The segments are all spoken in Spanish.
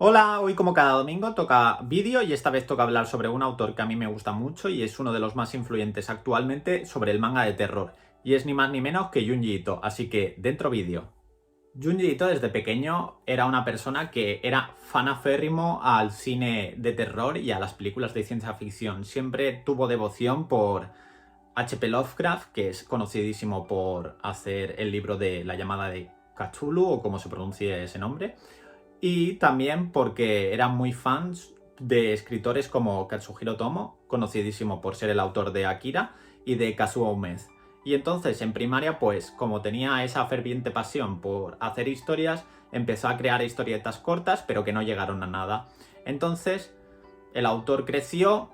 Hola, hoy como cada domingo toca vídeo y esta vez toca hablar sobre un autor que a mí me gusta mucho y es uno de los más influyentes actualmente sobre el manga de terror. Y es ni más ni menos que Junji Ito, así que dentro vídeo. Junji Ito desde pequeño era una persona que era fanaférrimo al cine de terror y a las películas de ciencia ficción. Siempre tuvo devoción por H.P. Lovecraft, que es conocidísimo por hacer el libro de La llamada de Cthulhu, o como se pronuncie ese nombre. Y también porque eran muy fans de escritores como Katsuhiro Tomo, conocidísimo por ser el autor de Akira, y de Kazuo Umezu. Y entonces en primaria, pues como tenía esa ferviente pasión por hacer historias, empezó a crear historietas cortas, pero que no llegaron a nada. Entonces el autor creció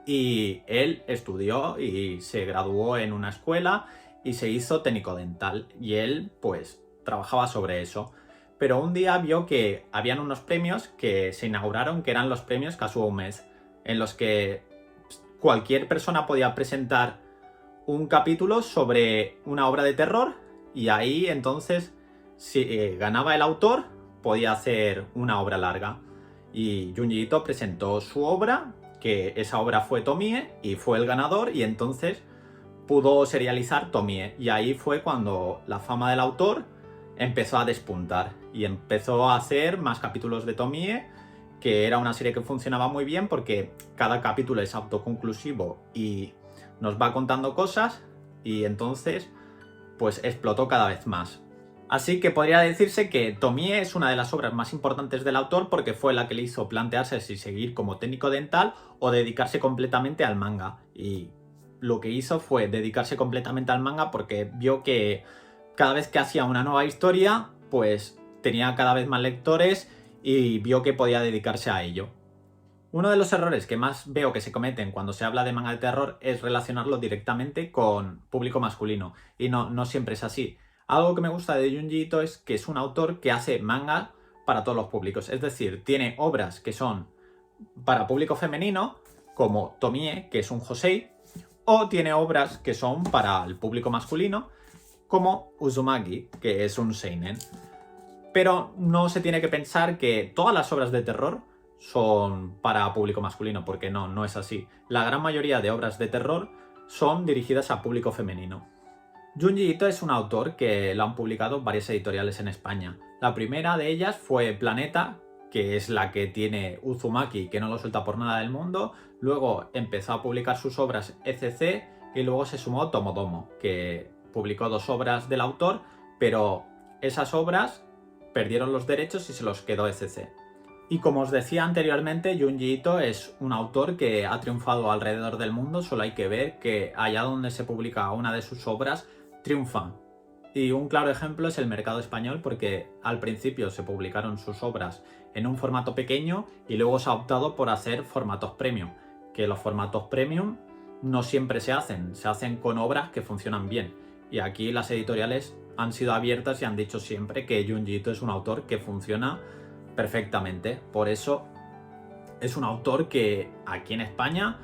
y él estudió y se graduó en una escuela y se hizo técnico dental. Y él, pues, trabajaba sobre eso. Pero un día vio que habían unos premios que se inauguraron, que eran los premios Kazuo Umezu, en los que cualquier persona podía presentar un capítulo sobre una obra de terror y ahí entonces, si ganaba el autor, podía hacer una obra larga. Y Junji Ito presentó su obra, que esa obra fue Tomie, y fue el ganador, y entonces pudo serializar Tomie. Y ahí fue cuando la fama del autor empezó a despuntar y empezó a hacer más capítulos de Tomie, que era una serie que funcionaba muy bien porque cada capítulo es autoconclusivo y nos va contando cosas, y entonces pues explotó cada vez más. Así que podría decirse que Tomie es una de las obras más importantes del autor porque fue la que le hizo plantearse si seguir como técnico dental o dedicarse completamente al manga. Y lo que hizo fue dedicarse completamente al manga porque vio que cada vez que hacía una nueva historia, pues tenía cada vez más lectores y vio que podía dedicarse a ello. Uno de los errores que más veo que se cometen cuando se habla de manga de terror es relacionarlo directamente con público masculino. Y no siempre es así. Algo que me gusta de Junji Ito es que es un autor que hace manga para todos los públicos. Es decir, tiene obras que son para público femenino, como Tomie, que es un josei, o tiene obras que son para el público masculino, como Uzumaki, que es un seinen. Pero no se tiene que pensar que todas las obras de terror son para público masculino, porque no es así. La gran mayoría de obras de terror son dirigidas a público femenino. Junji Ito es un autor que lo han publicado varias editoriales en España. La primera de ellas fue Planeta, que es la que tiene Uzumaki, que no lo suelta por nada del mundo. Luego empezó a publicar sus obras ECC y luego se sumó Tomodomo, que publicó 2 obras del autor, pero esas obras perdieron los derechos y se los quedó ECC. Y como os decía anteriormente, Junji Ito es un autor que ha triunfado alrededor del mundo, solo hay que ver que allá donde se publica una de sus obras, triunfa. Y un claro ejemplo es el mercado español, porque al principio se publicaron sus obras en un formato pequeño y luego se ha optado por hacer formatos premium, que los formatos premium no siempre se hacen con obras que funcionan bien. Y aquí las editoriales han sido abiertas y han dicho siempre que Junji Ito es un autor que funciona perfectamente. Por eso es un autor que aquí en España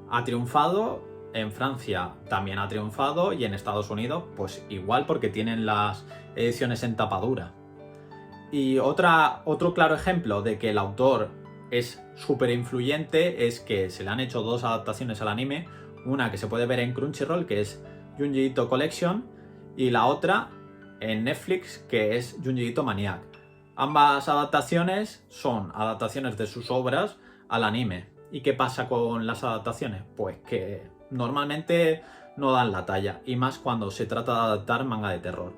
ha triunfado, en Francia también ha triunfado y en Estados Unidos pues igual, porque tienen las ediciones en tapadura. Y otro claro ejemplo de que el autor es súper influyente es que se le han hecho 2 adaptaciones al anime, una que se puede ver en Crunchyroll, que es Junji Ito Collection, y la otra en Netflix, que es Junji Ito Maniac. Ambas adaptaciones son adaptaciones de sus obras al anime. ¿Y qué pasa con las adaptaciones? Pues que normalmente no dan la talla, y más cuando se trata de adaptar manga de terror.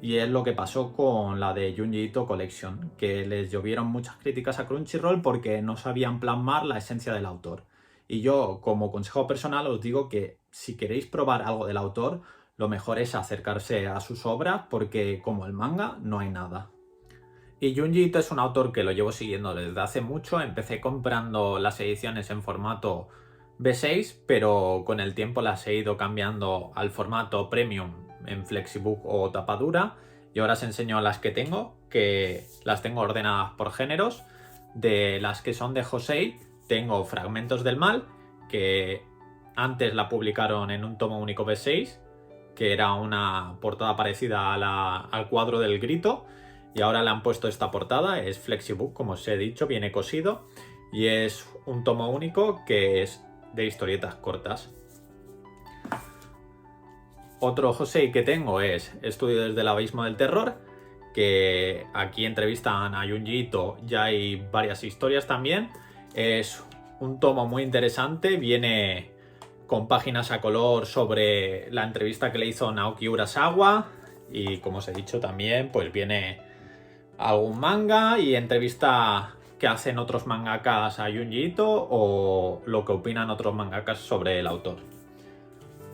Y es lo que pasó con la de Junji Ito Collection, que les llovieron muchas críticas a Crunchyroll porque no sabían plasmar la esencia del autor. Y yo, como consejo personal, os digo que si queréis probar algo del autor, lo mejor es acercarse a sus obras, porque como el manga no hay nada. Y Junji Ito es un autor que lo llevo siguiendo desde hace mucho. Empecé comprando las ediciones en formato B6, pero con el tiempo las he ido cambiando al formato premium en Flexibook o tapadura. Y ahora os enseño las que tengo, que las tengo ordenadas por géneros. De las que son de Josei, tengo Fragmentos del Mal, que antes la publicaron en un tomo único B6, que era una portada parecida al cuadro del grito. y ahora le han puesto esta portada. Es Flexibook, como os he dicho, viene cosido y es un tomo único que es de historietas cortas. Otro josei que tengo es Estudio desde el abismo del terror, que aquí entrevistan a Junji Ito, ya hay varias historias también. Es un tomo muy interesante, viene con páginas a color sobre la entrevista que le hizo Naoki Urasawa y, como os he dicho, también pues viene algún manga y entrevista que hacen otros mangakas a Junji Ito o lo que opinan otros mangakas sobre el autor.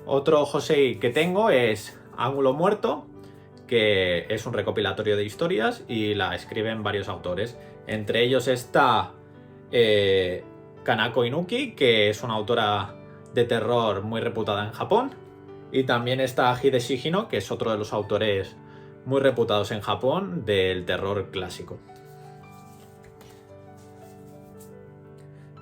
Otro josei que tengo es Ángulo Muerto, que es un recopilatorio de historias y la escriben varios autores. Entre ellos está Kanako Inuki, que es una autora de terror muy reputada en Japón. Y también está Hideshi Hino, que es otro de los autores muy reputados en Japón del terror clásico.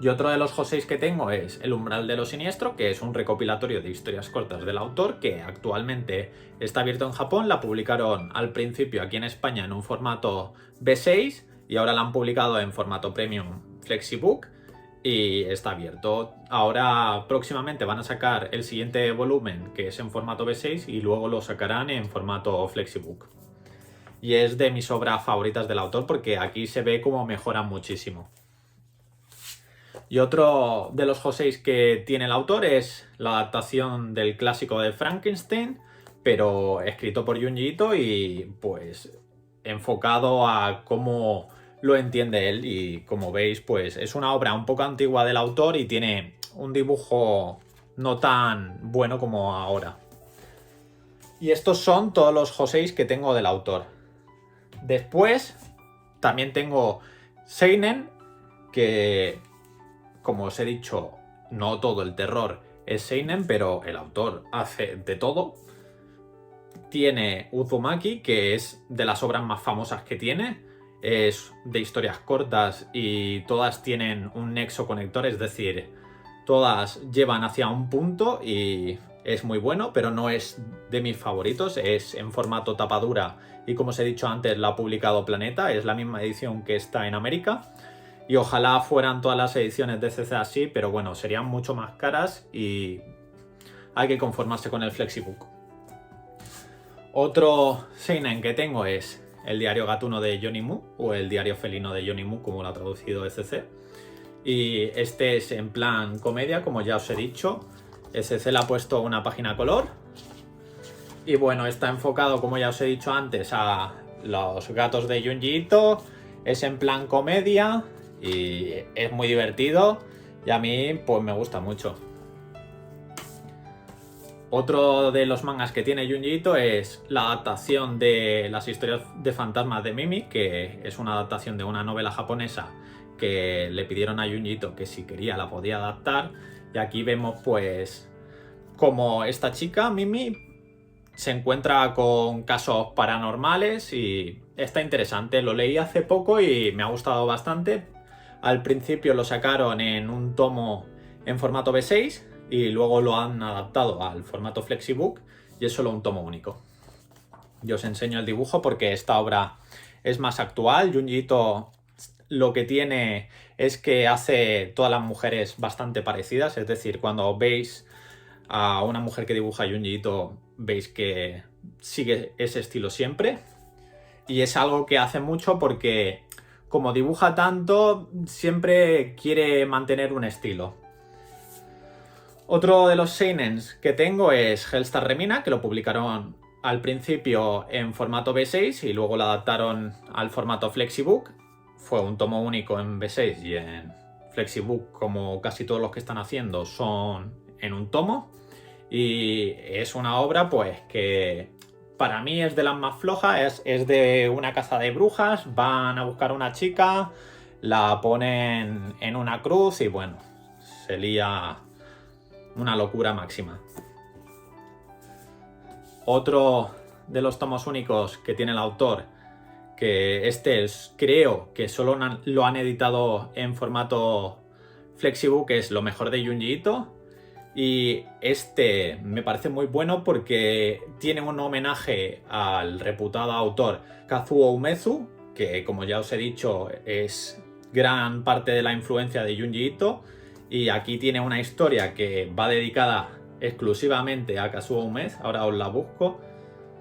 Y otro de los joseis que tengo es El umbral de lo siniestro, que es un recopilatorio de historias cortas del autor que actualmente está abierto en Japón. La publicaron al principio aquí en España en un formato B6 y ahora la han publicado en formato premium Flexibook y está abierto. Ahora próximamente van a sacar el siguiente volumen, que es en formato B6, y luego lo sacarán en formato Flexibook. Y es de mis obras favoritas del autor porque aquí se ve cómo mejora muchísimo. Y otro de los joseis que tiene el autor es la adaptación del clásico de Frankenstein, pero escrito por Junji Ito y pues enfocado a cómo lo entiende él. Y como veis, pues es una obra un poco antigua del autor y tiene un dibujo no tan bueno como ahora. Y estos son todos los joseis que tengo del autor. Después también tengo seinen, que, como os he dicho, no todo el terror es seinen, pero el autor hace de todo. Tiene Uzumaki, que es de las obras más famosas que tiene. Es de historias cortas y todas tienen un nexo conector, es decir, todas llevan hacia un punto y es muy bueno, pero no es de mis favoritos. Es en formato tapadura y, como os he dicho antes, la ha publicado Planeta. Es la misma edición que está en América. Y ojalá fueran todas las ediciones de CC así, pero bueno, serían mucho más caras y hay que conformarse con el Flexibook. Otro seinen que tengo es El diario gatuno de Yonimu, o El diario felino de Yonimu, como lo ha traducido ECC. Y este es en plan comedia, como ya os he dicho. ECC le ha puesto una página a color. Y bueno, está enfocado, como ya os he dicho antes, a los gatos de Junji Ito. Es en plan comedia y es muy divertido y a mí pues me gusta mucho. Otro de los mangas que tiene Junji Ito es la adaptación de las historias de fantasmas de Mimi, que es una adaptación de una novela japonesa que le pidieron a Junji Ito que si quería la podía adaptar. Y aquí vemos pues como esta chica, Mimi, se encuentra con casos paranormales y está interesante. Lo leí hace poco y me ha gustado bastante. Al principio lo sacaron en un tomo en formato B6 y luego lo han adaptado al formato Flexibook y es solo un tomo único. Yo os enseño el dibujo porque esta obra es más actual. Junji Ito lo que tiene es que hace todas las mujeres bastante parecidas, es decir, cuando veis a una mujer que dibuja Junji Ito veis que sigue ese estilo siempre. Y es algo que hace mucho porque, como dibuja tanto, siempre quiere mantener un estilo. Otro de los seinens que tengo es Hellstar Remina, que lo publicaron al principio en formato B6 y luego lo adaptaron al formato Flexibook. Fue un tomo único en B6 y en Flexibook, como casi todos los que están haciendo, son en un tomo. Y es una obra pues que para mí es de las más flojas. Es de una caza de brujas, van a buscar a una chica, la ponen en una cruz y bueno, se lía una locura máxima. Otro de los tomos únicos que tiene el autor, que este creo que solo lo han editado en formato Flexibook, es Lo mejor de Junji Ito. Y este me parece muy bueno porque tiene un homenaje al reputado autor Kazuo Umezu, que como ya os he dicho es gran parte de la influencia de Junji Ito, y aquí tiene una historia que va dedicada exclusivamente a Kazuo Umezu. Ahora os la busco.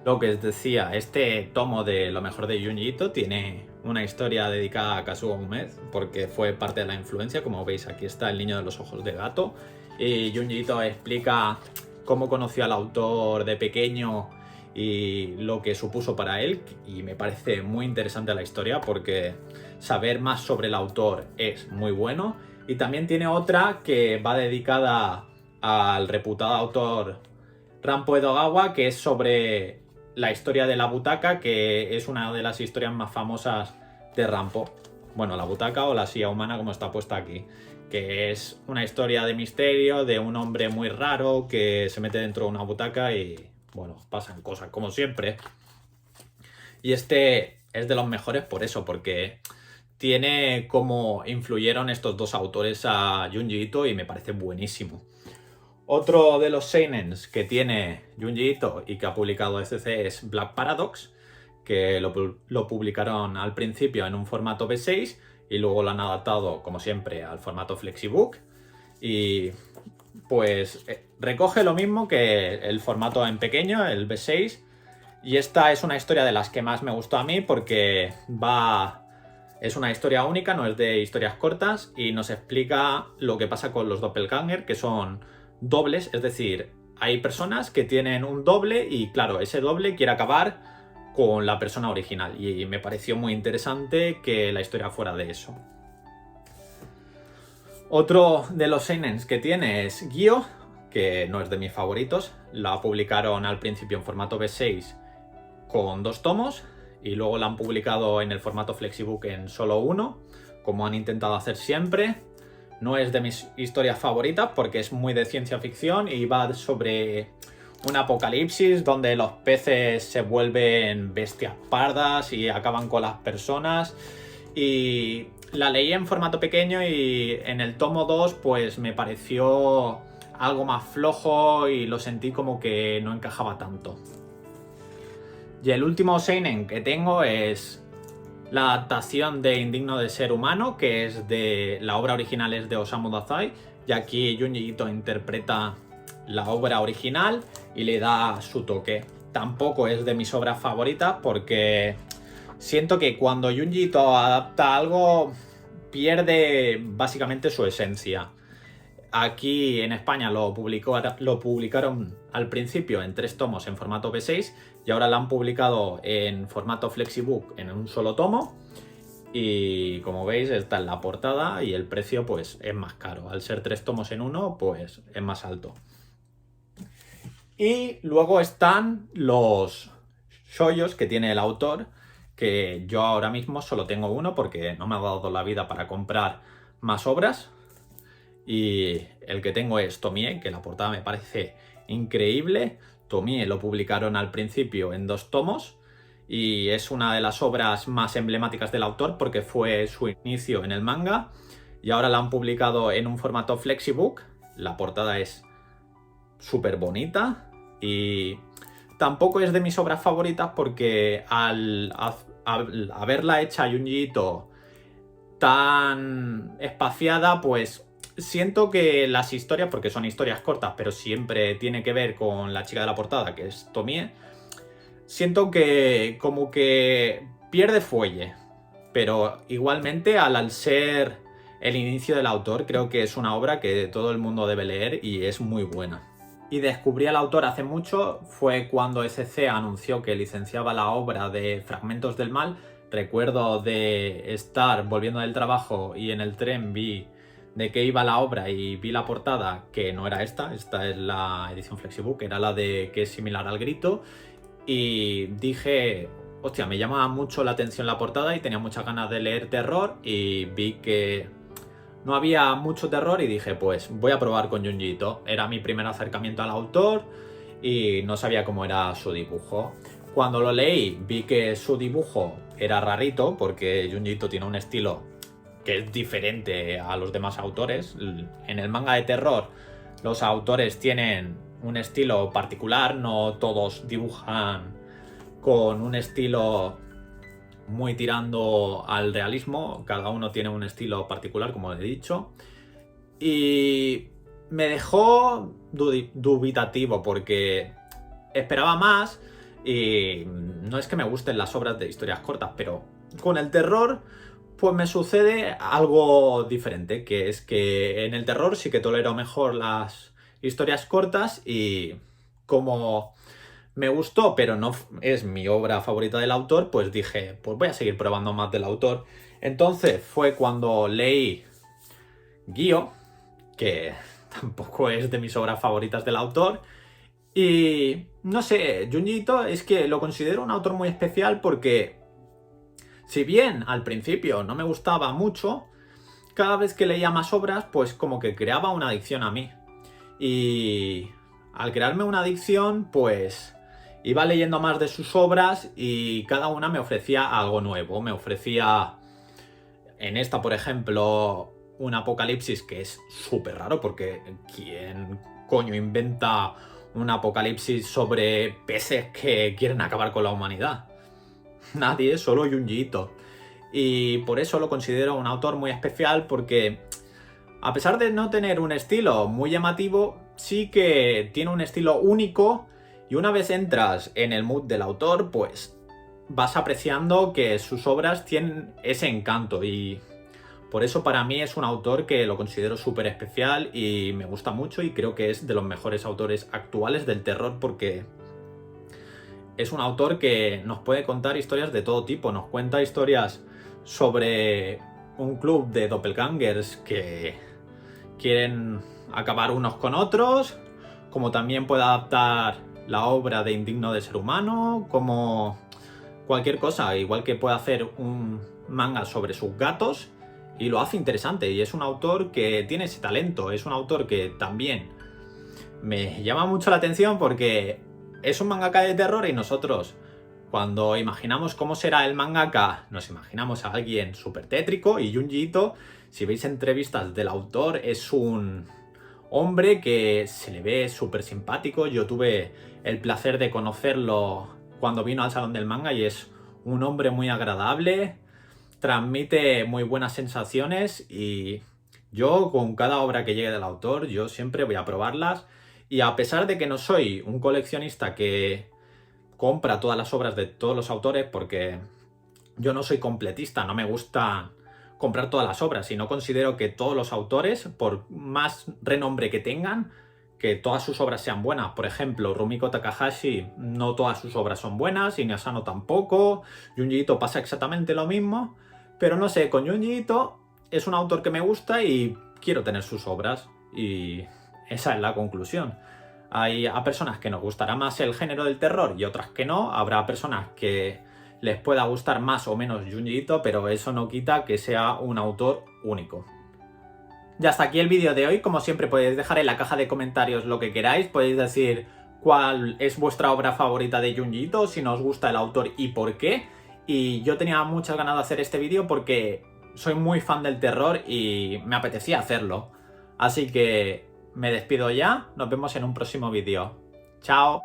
Lo que os decía, este tomo de lo mejor de Junji Ito tiene una historia dedicada a Kazuo Umezu porque fue parte de la influencia. Como veis, aquí está El niño de los ojos de gato, y Junji Ito explica cómo conoció al autor de pequeño y lo que supuso para él, y me parece muy interesante la historia porque saber más sobre el autor es muy bueno. Y también tiene otra que va dedicada al reputado autor Rampo Edogawa, que es sobre la historia de la butaca, que es una de las historias más famosas de Rampo. Bueno, la butaca o la silla humana, como está puesta aquí, que es una historia de misterio de un hombre muy raro que se mete dentro de una butaca y, bueno, pasan cosas como siempre. Y este es de los mejores por eso, porque tiene cómo influyeron estos dos autores a Junji Ito y me parece buenísimo. Otro de los seinens que tiene Junji Ito y que ha publicado SC es Black Paradox, que lo publicaron al principio en un formato B6 y luego lo han adaptado, como siempre, al formato Flexibook. Y pues recoge lo mismo que el formato en pequeño, el B6. Y esta es una historia de las que más me gustó a mí porque es una historia única, no es de historias cortas, y nos explica lo que pasa con los doppelganger, que son dobles, es decir, hay personas que tienen un doble y claro, ese doble quiere acabar con la persona original, y me pareció muy interesante que la historia fuera de eso. Otro de los seinens que tiene es Gyo, que no es de mis favoritos. La publicaron al principio en formato B6 con 2 tomos y luego la han publicado en el formato Flexibook en solo 1, como han intentado hacer siempre. No es de mis historias favoritas porque es muy de ciencia ficción y va sobre un apocalipsis donde los peces se vuelven bestias pardas y acaban con las personas. Y la leí en formato pequeño y en el tomo 2 pues me pareció algo más flojo y lo sentí como que no encajaba tanto. Y el último seinen que tengo es la adaptación de Indigno de ser humano, que es de la obra original, es de Osamu Dazai, y aquí Junji Ito interpreta la obra original y le da su toque. Tampoco es de mis obras favoritas porque siento que cuando Junji Ito adapta algo pierde básicamente su esencia. Aquí en España lo publicaron al principio en 3 tomos en formato B6 y ahora lo han publicado en formato Flexibook en un solo tomo, y como veis está en la portada y el precio pues es más caro. Al ser 3 tomos en uno pues es más alto. Y luego están los shoujos que tiene el autor, que yo ahora mismo solo tengo uno porque no me ha dado la vida para comprar más obras. Y el que tengo es Tomie, que la portada me parece increíble. Tomie lo publicaron al principio en 2 tomos y es una de las obras más emblemáticas del autor porque fue su inicio en el manga, y ahora la han publicado en un formato Flexibook. La portada es súper bonita y tampoco es de mis obras favoritas porque al haberla hecha Junji Ito tan espaciada, pues siento que las historias, porque son historias cortas, pero siempre tiene que ver con la chica de la portada, que es Tomie, siento que como que pierde fuelle. Pero igualmente, al ser el inicio del autor, creo que es una obra que todo el mundo debe leer y es muy buena. Y descubrí al autor hace mucho, fue cuando SC anunció que licenciaba la obra de Fragmentos del Mal. Recuerdo de estar volviendo del trabajo y en el tren vi de qué iba la obra y vi la portada, que no era esta es la edición Flexibook, era la de que es similar al Grito, y dije, hostia, me llama mucho la atención la portada y tenía muchas ganas de leer terror, y vi que no había mucho terror y dije, pues voy a probar con Junji Ito. Era mi primer acercamiento al autor y no sabía cómo era su dibujo. Cuando lo leí vi que su dibujo era rarito porque Junji Ito tiene un estilo que es diferente a los demás autores. En el manga de terror los autores tienen un estilo particular, no todos dibujan con un estilo muy tirando al realismo, cada uno tiene un estilo particular, como he dicho, y me dejó dubitativo porque esperaba más y no es que me gusten las obras de historias cortas, pero con el terror pues me sucede algo diferente, que es que en el terror sí que tolero mejor las historias cortas y como me gustó, pero no es mi obra favorita del autor, pues dije, pues voy a seguir probando más del autor. Entonces fue cuando leí Gyo, que tampoco es de mis obras favoritas del autor, y no sé, Junji Ito es que lo considero un autor muy especial porque si bien al principio no me gustaba mucho, cada vez que leía más obras, pues como que creaba una adicción a mí. Y al crearme una adicción, pues iba leyendo más de sus obras y cada una me ofrecía algo nuevo. Me ofrecía, en esta por ejemplo, un apocalipsis que es súper raro porque ¿quién coño inventa un apocalipsis sobre peces que quieren acabar con la humanidad? Nadie, solo Junji Ito. Y por eso lo considero un autor muy especial porque a pesar de no tener un estilo muy llamativo, sí que tiene un estilo único y una vez entras en el mood del autor, pues vas apreciando que sus obras tienen ese encanto y por eso para mí es un autor que lo considero súper especial y me gusta mucho y creo que es de los mejores autores actuales del terror porque es un autor que nos puede contar historias de todo tipo, nos cuenta historias sobre un club de doppelgangers que quieren acabar unos con otros, como también puede adaptar la obra de Indigno de Ser Humano, como cualquier cosa, igual que puede hacer un manga sobre sus gatos y lo hace interesante y es un autor que tiene ese talento, es un autor que también me llama mucho la atención porque es un mangaka de terror y nosotros cuando imaginamos cómo será el mangaka nos imaginamos a alguien súper tétrico y Junji Ito, si veis entrevistas del autor, es un hombre que se le ve súper simpático. Yo tuve el placer de conocerlo cuando vino al Salón del Manga y es un hombre muy agradable, transmite muy buenas sensaciones y yo con cada obra que llegue del autor yo siempre voy a probarlas y a pesar de que no soy un coleccionista que compra todas las obras de todos los autores porque yo no soy completista, no me gusta comprar todas las obras y no considero que todos los autores, por más renombre que tengan, que todas sus obras sean buenas. Por ejemplo, Rumiko Takahashi, no todas sus obras son buenas, y Asano tampoco, Junji Ito pasa exactamente lo mismo, pero no sé, con Junji Ito es un autor que me gusta y quiero tener sus obras y esa es la conclusión. Hay a personas que nos gustará más el género del terror y otras que no. Habrá personas que les pueda gustar más o menos Junji Ito, pero eso no quita que sea un autor único. Ya hasta aquí el vídeo de hoy. Como siempre podéis dejar en la caja de comentarios lo que queráis. Podéis decir cuál es vuestra obra favorita de Junji Ito, si nos gusta el autor y por qué. Y yo tenía muchas ganas de hacer este vídeo porque soy muy fan del terror y me apetecía hacerlo. Así que me despido ya, nos vemos en un próximo vídeo. ¡Chao!